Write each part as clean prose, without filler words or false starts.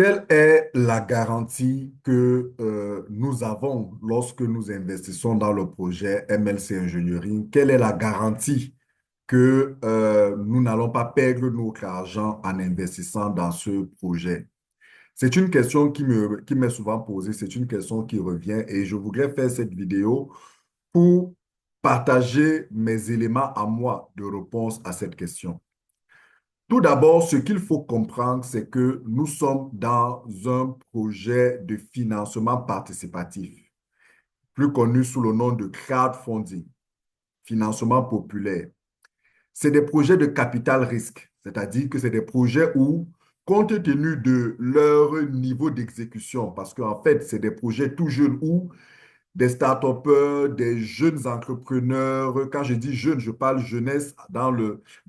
Quelle est la garantie que nous avons lorsque nous investissons dans le projet MLC Engineering? Quelle est la garantie que nous n'allons pas perdre notre argent en investissant dans ce projet? C'est une question qui m'est souvent posée, c'est une question qui revient et je voudrais faire cette vidéo pour partager mes éléments à moi de réponse à cette question. Tout d'abord, ce qu'il faut comprendre, c'est que nous sommes dans un projet de financement participatif, plus connu sous le nom de crowdfunding, financement populaire. C'est des projets de capital risque, c'est-à-dire que c'est des projets où, compte tenu de leur niveau d'exécution, parce qu'en fait, c'est des projets tout jeunes où des start-upers, des jeunes entrepreneurs. Quand je dis jeunes, je parle jeunesse dans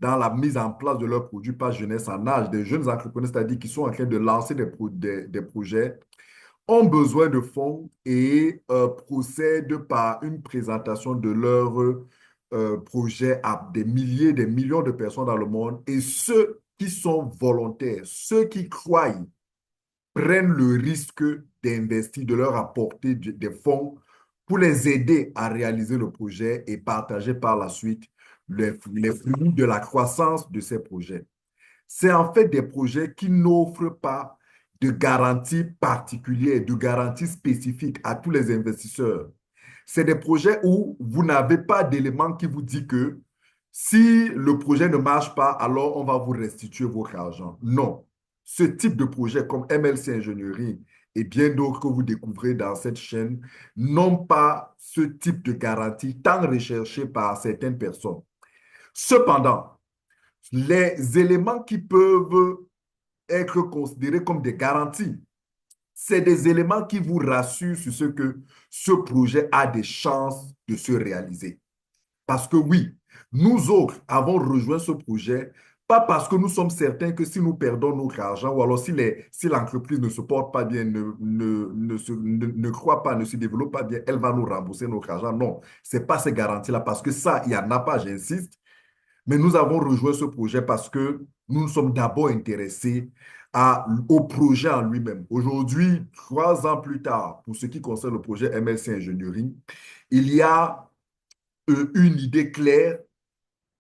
la mise en place de leurs produits, pas jeunesse en âge. Des jeunes entrepreneurs, c'est-à-dire qui sont en train de lancer des projets, ont besoin de fonds et procèdent par une présentation de leur projet à des milliers, des millions de personnes dans le monde. Et ceux qui sont volontaires, ceux qui croient, prennent le risque d'investir, de leur apporter des fonds pour les aider à réaliser le projet et partager par la suite les fruits de la croissance de ces projets. C'est en fait des projets qui n'offrent pas de garantie particulière, de garantie spécifique à tous les investisseurs. C'est des projets où vous n'avez pas d'élément qui vous dit que si le projet ne marche pas, alors on va vous restituer votre argent. Non. Ce type de projet comme MLC Ingénierie et bien d'autres que vous découvrez dans cette chaîne n'ont pas ce type de garantie tant recherché par certaines personnes. Cependant, les éléments qui peuvent être considérés comme des garanties, c'est des éléments qui vous rassurent sur ce que ce projet a des chances de se réaliser. Parce que oui, nous autres avons rejoint ce projet, pas parce que nous sommes certains que si nous perdons notre argent ou alors si l'entreprise ne se porte pas bien, ne croit pas, ne se développe pas bien, elle va nous rembourser notre argent. Non, ce n'est pas ces garanties-là parce que ça, il n'y en a pas, j'insiste. Mais nous avons rejoint ce projet parce que nous nous sommes d'abord intéressés au projet en lui-même. Aujourd'hui, 3 ans plus tard, pour ce qui concerne le projet MLC Ingénierie, il y a une idée claire,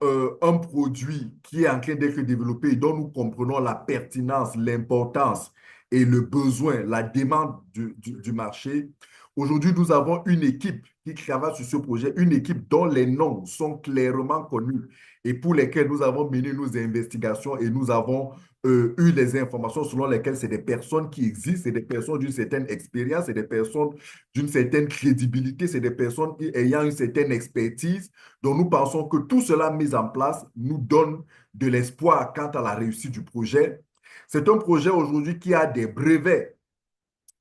un produit qui est en train d'être développé et dont nous comprenons la pertinence, l'importance et le besoin, la demande du marché. Aujourd'hui, nous avons une équipe qui travaille sur ce projet, une équipe dont les noms sont clairement connus et pour lesquels nous avons mené nos investigations et nous avons eu les informations selon lesquelles c'est des personnes qui existent, c'est des personnes d'une certaine expérience, c'est des personnes d'une certaine crédibilité, c'est des personnes ayant une certaine expertise. Donc, nous pensons que tout cela mis en place nous donne de l'espoir quant à la réussite du projet. C'est un projet aujourd'hui qui a des brevets,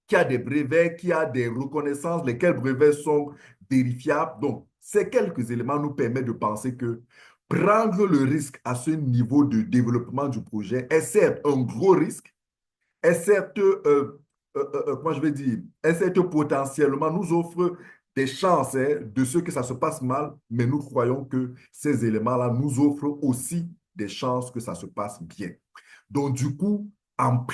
qui a des reconnaissances, lesquels brevets sont vérifiables. Donc, ces quelques éléments nous permettent de penser que prendre le risque à ce niveau de développement du projet est certes un gros risque, est certes, comment je vais dire, est certes potentiellement nous offre des chances de ce que ça se passe mal, mais nous croyons que ces éléments-là nous offrent aussi des chances que ça se passe bien. Donc, du coup, en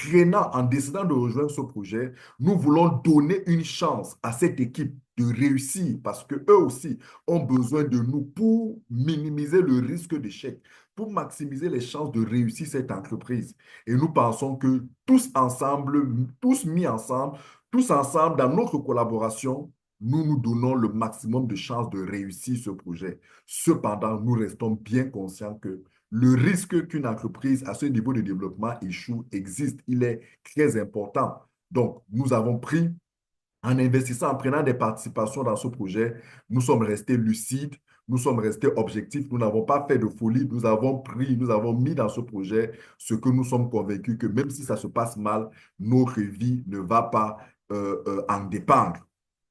décidant de rejoindre ce projet, nous voulons donner une chance à cette équipe de réussir parce qu'eux aussi ont besoin de nous pour minimiser le risque d'échec, pour maximiser les chances de réussir cette entreprise. Et nous pensons que tous ensemble, tous mis ensemble, tous ensemble dans notre collaboration, nous nous donnons le maximum de chances de réussir ce projet. Cependant, nous restons bien conscients que le risque qu'une entreprise à ce niveau de développement échoue existe. Il est très important. Donc, nous avons pris, en investissant, en prenant des participations dans ce projet, nous sommes restés lucides, nous sommes restés objectifs, nous n'avons pas fait de folie, nous avons pris, nous avons mis dans ce projet ce que nous sommes convaincus que même si ça se passe mal, notre vie ne va pas en dépendre.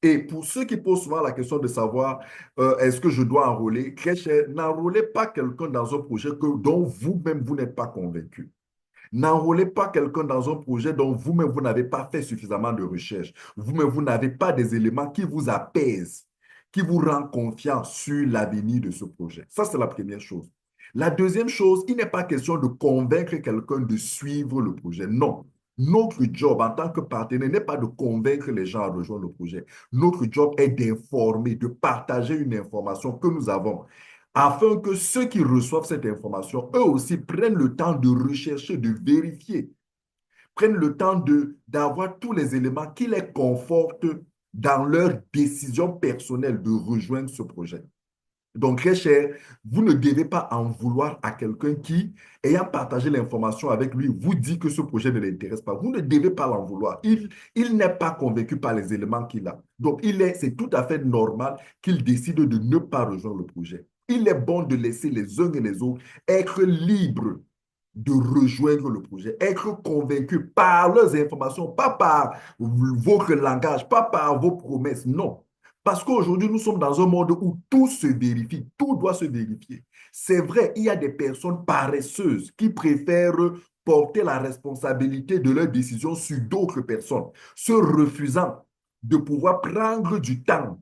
Et pour ceux qui posent souvent la question de savoir est-ce que je dois enrôler, très cher, n'enrôlez pas quelqu'un dans un projet dont vous-même vous n'êtes pas convaincu. N'enrôlez pas quelqu'un dans un projet dont vous-même vous n'avez pas fait suffisamment de recherche. Vous-même vous n'avez pas des éléments qui vous apaisent, qui vous rendent confiance sur l'avenir de ce projet. Ça, c'est la première chose. La deuxième chose, il n'est pas question de convaincre quelqu'un de suivre le projet. Non. Notre job en tant que partenaire n'est pas de convaincre les gens à rejoindre le projet. Notre job est d'informer, de partager une information que nous avons, afin que ceux qui reçoivent cette information, eux aussi, prennent le temps de rechercher, de vérifier, prennent le temps d'avoir tous les éléments qui les confortent dans leur décision personnelle de rejoindre ce projet. Donc, très cher, vous ne devez pas en vouloir à quelqu'un qui, ayant partagé l'information avec lui, vous dit que ce projet ne l'intéresse pas. Vous ne devez pas l'en vouloir. Il n'est pas convaincu par les éléments qu'il a. Donc, c'est tout à fait normal qu'il décide de ne pas rejoindre le projet. Il est bon de laisser les uns et les autres être libres de rejoindre le projet, être convaincus par leurs informations, pas par votre langage, pas par vos promesses, non. Parce qu'aujourd'hui, nous sommes dans un monde où tout se vérifie, tout doit se vérifier. C'est vrai, il y a des personnes paresseuses qui préfèrent porter la responsabilité de leurs décisions sur d'autres personnes, se refusant de pouvoir prendre du temps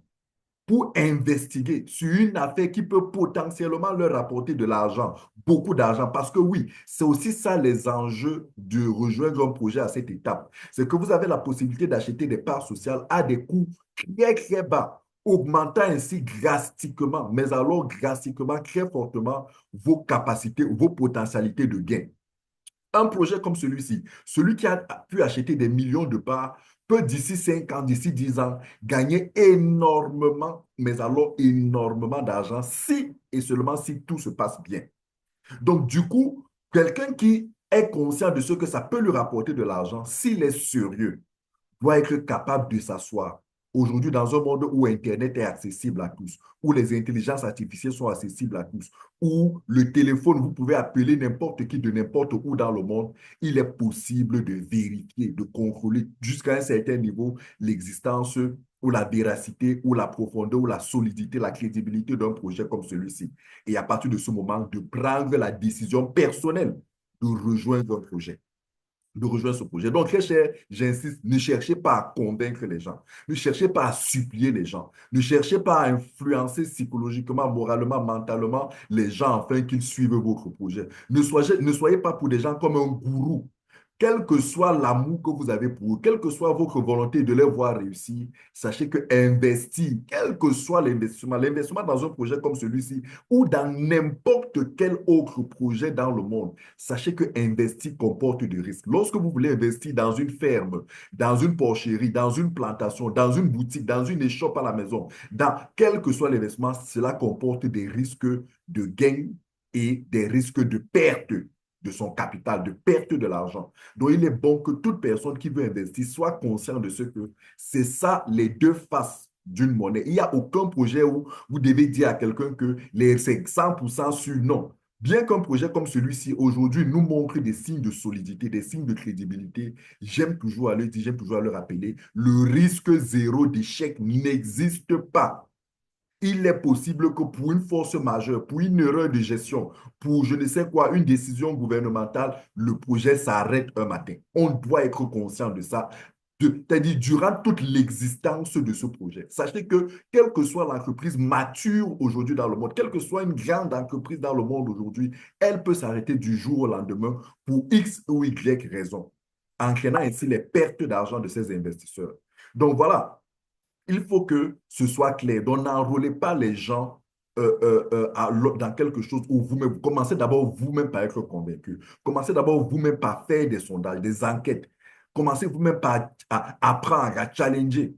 pour investiguer sur une affaire qui peut potentiellement leur rapporter de l'argent, beaucoup d'argent. Parce que oui, c'est aussi ça les enjeux de rejoindre un projet à cette étape. C'est que vous avez la possibilité d'acheter des parts sociales à des coûts très, très bas, augmentant ainsi drastiquement, mais alors drastiquement, très fortement, vos capacités, vos potentialités de gain. Un projet comme celui-ci, celui qui a pu acheter des millions de parts, peut d'ici 5 ans, d'ici 10 ans, gagner énormément, mais alors énormément d'argent si et seulement si tout se passe bien. Donc, du coup, quelqu'un qui est conscient de ce que ça peut lui rapporter de l'argent, s'il est sérieux, doit être capable de s'asseoir. Aujourd'hui, dans un monde où Internet est accessible à tous, où les intelligences artificielles sont accessibles à tous, où le téléphone, vous pouvez appeler n'importe qui de n'importe où dans le monde, il est possible de vérifier, de contrôler jusqu'à un certain niveau l'existence ou la véracité ou la profondeur ou la solidité, la crédibilité d'un projet comme celui-ci. Et à partir de ce moment, de prendre la décision personnelle de rejoindre un projet, de rejoindre ce projet. Donc, très cher, j'insiste, ne cherchez pas à convaincre les gens, ne cherchez pas à supplier les gens, ne cherchez pas à influencer psychologiquement, moralement, mentalement les gens afin qu'ils suivent votre projet. Ne soyez pas pour des gens comme un gourou. Quel que soit l'amour que vous avez pour eux, quelle que soit votre volonté de les voir réussir, sachez que investir, quel que soit l'investissement dans un projet comme celui-ci ou dans n'importe quel autre projet dans le monde, sachez que investir comporte des risques. Lorsque vous voulez investir dans une ferme, dans une porcherie, dans une plantation, dans une boutique, dans une échoppe à la maison, dans quel que soit l'investissement, cela comporte des risques de gain et des risques de perte de son capital, de perte de l'argent. Donc, il est bon que toute personne qui veut investir soit consciente de ce que c'est ça les deux faces d'une monnaie. Il n'y a aucun projet où vous devez dire à quelqu'un que c'est 100% sûr. Non. Bien qu'un projet comme celui-ci, aujourd'hui, nous montre des signes de solidité, des signes de crédibilité, j'aime toujours à le dire, j'aime toujours à le rappeler, le risque zéro d'échec n'existe pas. Il est possible que pour une force majeure, pour une erreur de gestion, pour je ne sais quoi, une décision gouvernementale, le projet s'arrête un matin. On doit être conscient de ça, c'est-à-dire durant toute l'existence de ce projet. Sachez que quelle que soit l'entreprise mature aujourd'hui dans le monde, quelle que soit une grande entreprise dans le monde aujourd'hui, elle peut s'arrêter du jour au lendemain pour X ou Y raison, entraînant ainsi les pertes d'argent de ses investisseurs. Donc voilà, il faut que ce soit clair. Donc, n'enrôlez pas les gens dans quelque chose où vous-même, commencez d'abord vous-même par être convaincu. Commencez d'abord vous-même par faire des sondages, des enquêtes. Commencez vous-même par apprendre, à challenger.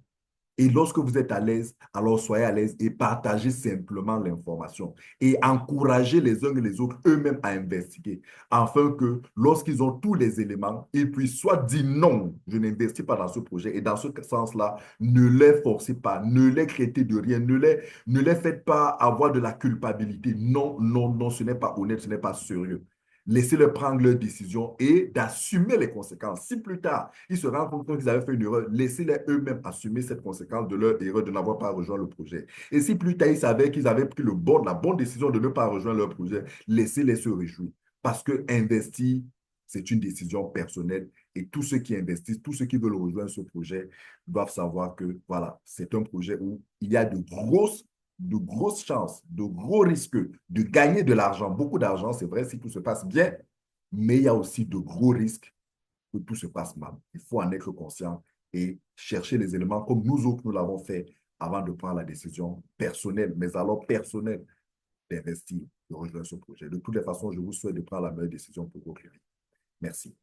Et lorsque vous êtes à l'aise, alors soyez à l'aise et partagez simplement l'information. Et encouragez les uns et les autres eux-mêmes à investiguer, afin que lorsqu'ils ont tous les éléments, ils puissent soit dire non, je n'investis pas dans ce projet. Et dans ce sens-là, ne les forcez pas, ne les traitez de rien, ne les faites pas avoir de la culpabilité. Non, non, non, ce n'est pas honnête, ce n'est pas sérieux. Laissez-les prendre leurs décisions et d'assumer les conséquences. Si plus tard, ils se rendent compte qu'ils avaient fait une erreur, laissez-les eux-mêmes assumer cette conséquence de leur erreur de n'avoir pas rejoint le projet. Et si plus tard, ils savaient qu'ils avaient pris la bonne décision de ne pas rejoindre leur projet, laissez-les se réjouir. Parce que investir, c'est une décision personnelle et tous ceux qui investissent, tous ceux qui veulent rejoindre ce projet doivent savoir que voilà, c'est un projet où il y a de grosses chances, de gros risques de gagner de l'argent, beaucoup d'argent, c'est vrai, si tout se passe bien, mais il y a aussi de gros risques que tout se passe mal. Il faut en être conscient et chercher les éléments comme nous autres, nous l'avons fait avant de prendre la décision personnelle, mais alors personnelle, d'investir, de rejoindre ce projet. De toutes les façons, je vous souhaite de prendre la meilleure décision pour votre vie. Merci.